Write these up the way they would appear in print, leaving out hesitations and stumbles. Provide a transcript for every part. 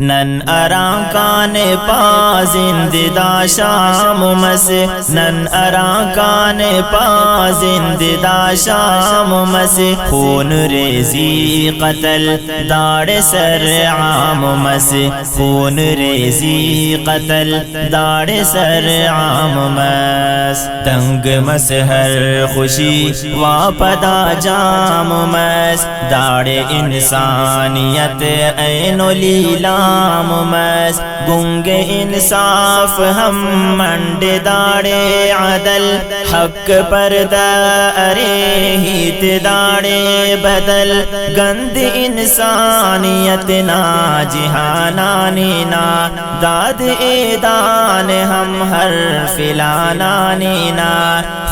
نن ارانکان پا زندہ شام مس نن ارانکان پا زندہ شام مس خون ریزی قتل داڑ سر عام مس خون ریزی قتل داڑ سر عام مس تنگ مس ہر خوشی واپدا جام مس داڑ انسانیت عین و لیلام مس گنگ انصاف ہم منڈ داڑے عدل حق پر ارے ہیت داڑے بدل گند انسانیت نا جہانانی نا داد ایدان ہم ہر فلانانی نا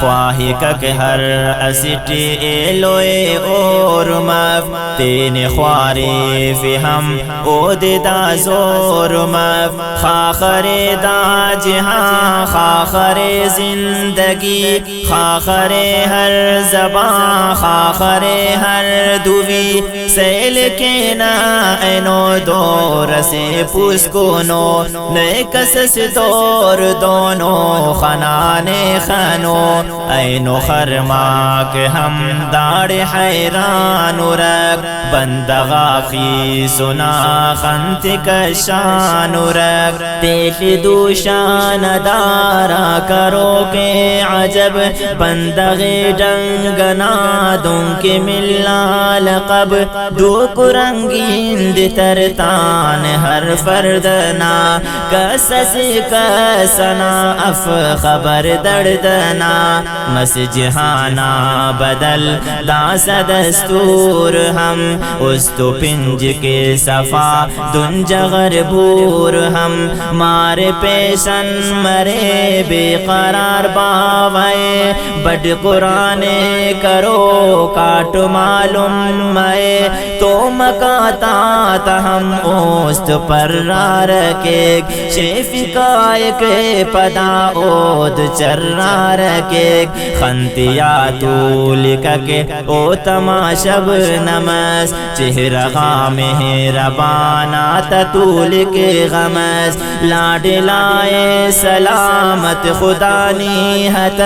خواہی کک ہر اسٹی ایلوے اور مف تین خواری فی ہم اود دا زور مف خاخر دا جہاں خاخر زندگی خاخر ہر زبان خاخر ہر دوی سیل کے نا اینو دور سے پوس کنو نئے کسس دور دونوں خنانے خنو اینو خرماک ہم داڑ حیران رک بندغا خی سنا خنت کشان رک تیل دوشان دارا کرو کے عجب بندغ ڈنگنا دوں کے ملا لقب دو کرنگین ترتان ہر فردنا کسس کسنا اف خبر دردنا مس جہانا بدل داس دستور ہم اس تو پنج کے صفا دن جغر بور ہم مار پیشن مرے بے قرار باوائے بڑ قرآن کرو کاٹ معلوم مائے تو مکاتا تا ہم اوست پر رکے شیفکائے کے پدا اود چر رکے خنتیا تو لکھے او تماشب نمس چہرہ مہربانا تطول کے غمس لاڈ لائے سلامت خدا نیہت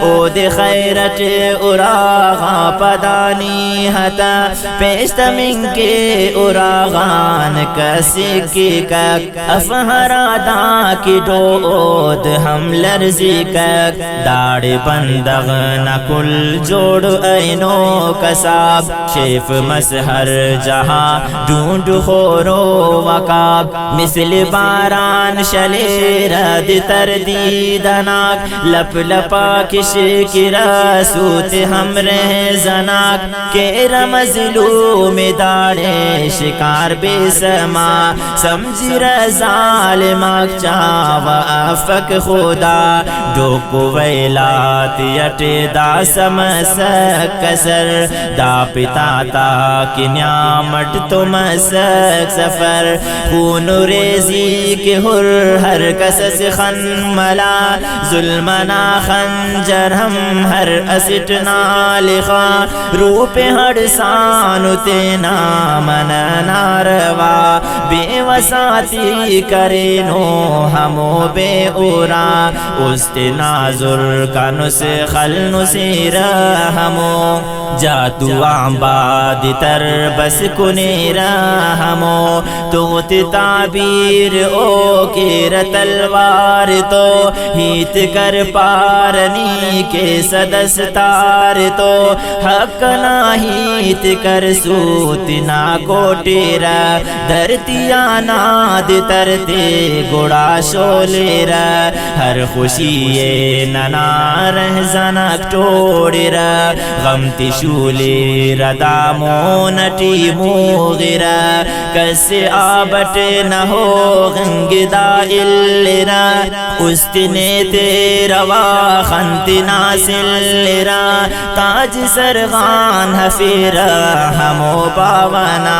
او دے خیرت اراغا پدانی ہتا پیشت من کے اراغان کسی کی کک افہرادا کی ڈود ہم لرزی کک داڑ بندغ نکل جوڑ اینو کساب شیف مسہر جہاں ڈھونڈ خورو وکاب مثل باران شلی رد تردیدناک لپ لپا کش کی رسوت ہم رہ زناک کہ رمزلوم داڑے شکار بے سما سمجھ رظالماک چاو افک خدا ڈوکو ویلات یٹ دا سمسک کسر دا پتا تا کی نعمت تو مسک سفر خون ریزی کے ہر کسس خن ملا ظلمنا خنجر ہم ہر اسٹ نالخا روپ ہر سانو تینا من ناروا بے وساتی کرینو ہمو بے اورا است نازر کا نسخل نسیر ہمو جاتو عباد تر بس کنیرا ہمو توت تعبیر او کیر تلوار تو ہیت کر پارنی کے سدستار تو حق نہ ہیت کر سوت نہ کوٹیرا دھرتیا ناد ترتے گڑا شولیرا ہر خوشی ننا رہزنک ٹوڑیرا غمتی شولی ردامو نٹی موغیرا کس آبٹ نہ ہو غنگ دا الرا استنے تیرا واخنت ناسل لرا تاج سرغان حفیرا ہمو باونا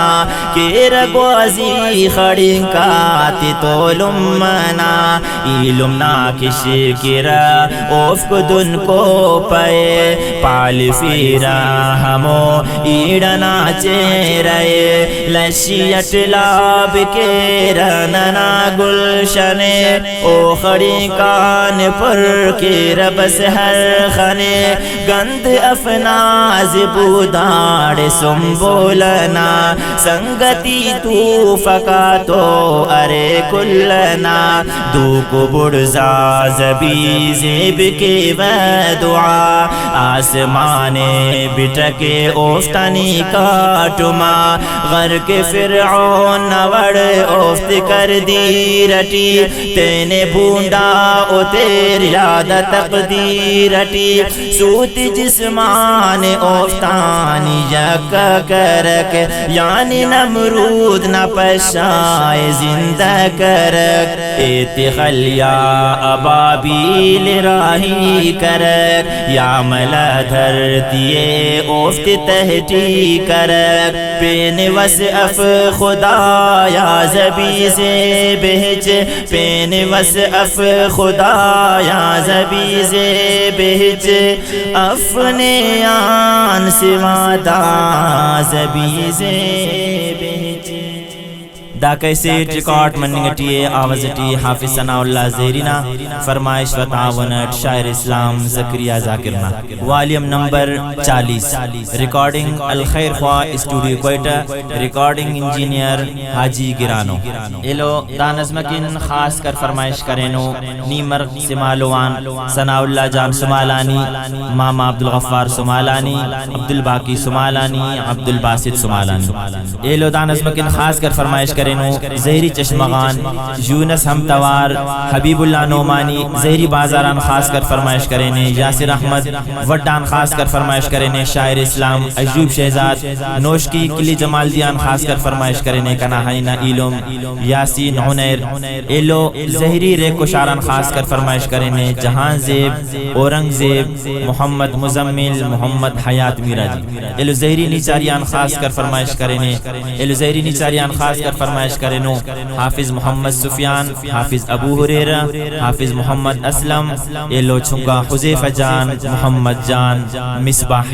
کہ رگوازی خڑنکاتی تو لمنا ایلم ناکش کرا اوفک دن کو پائے پال فیرا ہمو ایڑنا چیرے لشیت لا گلاب کے رننا گلشن او خڑی کان پر کے ربس ہر خنے گند افناز بوداڑ سنبولنا سنگتی تو فکا تو ارے کلنا دو کو برزا زبی زیب کے ودعا آسمان بٹکے اوفتنی کاٹما غرق فرعون نوڑ اوفت کر دی رٹی تینے بھونڈا او تیر یاد تقدیر رٹی سوت جسمان اوفتانی یک کرک یعنی نمرود نہ پشائے زندہ کرک اتخلیا ابابیل راہی کرک یا ملا دھرتیے افت تہٹی کرک پین وصف خدا یا زبی سے بہج پین وصف خدا یا زبی سے بہج اپنے آن سوا دا زبی سے بہج دا کیسے ریکارڈ منگٹی آوازٹی حافظ ثناء اللہ زہرینا فرمائش و تعاونت شاعر اسلام زکریہ ذاکرنا والیوم نمبر 40 ریکارڈنگ الخیر خواہ اسٹوڈیو کوئٹہ ریکارڈنگ انجینئر حاجی گرانو ایلو دا نظمکن خاص کر فرمائش کرینو نیمر سمالوان ثناء اللہ جان سمالانی ماما عبدالغفار سمالانی عبدالباقی سمالانی عبدالباسط سمالانی ایلو دا نظمکن خاص کر فرمائش کرینو زہری چشمغان یونس ہمتوار حبیب اللہ نعمانی زہری بازاران خاص کر فرمائش کرینے یاسر احمد وڈان خاص کر فرمائش کرینے شاعر اسلام ایوب شہزاد نوشکی کلی جمال دیان خاص کر فرمائش کرینے کناہینہ ایلوم یاسین عنیر ایلو زہری ریکو شاران خاص کر فرمائش کرینے جہان زیب اورنگ زیب محمد مزمل محمد حیات میراجی ایلو زہری نیچاریان خاص کر فرمائش کرینے ایلو زہری نیچاریان خاص کر فرمائش کرنو حافظ محمد سفیان حافظ ابو ہریرہ حافظ محمد اسلم ایلو چھنگا حذیفہ جان محمد جان مصباح